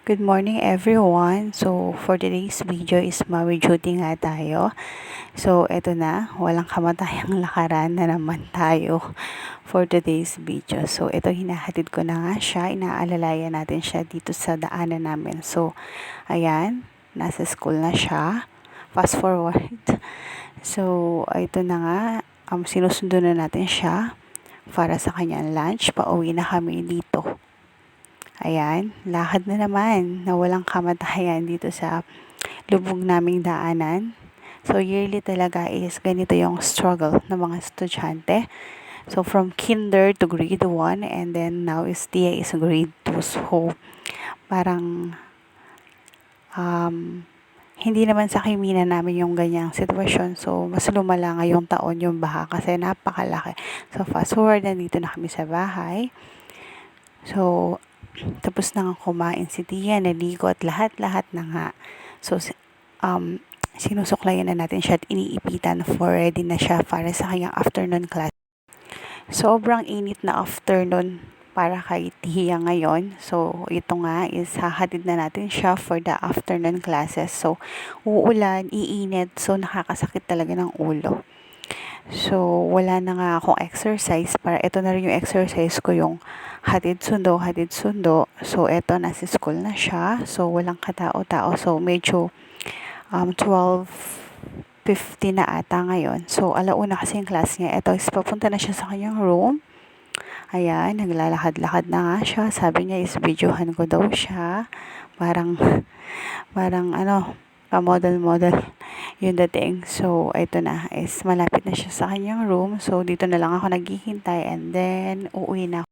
Good morning everyone. So for today's video is Mawi Duty nga tayo. So eto na, walang kamatayang lakaran na naman tayo for today's video. So ito hinahatid ko na nga siya, inaalalayan natin siya dito sa daanan namin. So ayan, nasa school na siya. Fast forward. So ito na nga, sinusundo na natin siya para sa kanyang lunch. Pauwi na kami dito. Ayan, lakad na naman na walang kamatayan dito sa lubog naming daanan. So, yearly talaga is ganito yung struggle ng mga estudyante. So, from kinder to grade 1 and then now is TA is grade 2. So, parang hindi naman sa kimina namin yung ganyang sitwasyon. So, mas lumala ngayong taon yung baha kasi napakalaki. So, fast forward, nandito na kami sa bahay. So, tapos na nga kumain si Tia, naligo at lahat-lahat na nga. So, sinusuklayan na natin siya at iniipitan for ready na siya para sa kanyang afternoon class. Sobrang init na afternoon para kay Tia ngayon. So, ito nga is hahatid na natin siya for the afternoon classes. So, uulan, iinit, so nakakasakit talaga ng ulo. So, wala na nga akong exercise. Para ito na rin yung exercise ko, yung hatid sundo. So, ito, nasa school na siya. So, walang katao-tao. So, medyo 12:50 na ata ngayon. So, alauna kasi yung class niya. Ito, is papunta na siya sa kanyang room. Ayan, naglalakad-lakad na nga siya. Sabi niya is videohan ko daw siya. Parang pa-model yung dating. So, ito na, is malapit na siya sa kanyang room. So, dito na lang ako naghihintay and then, uuwi na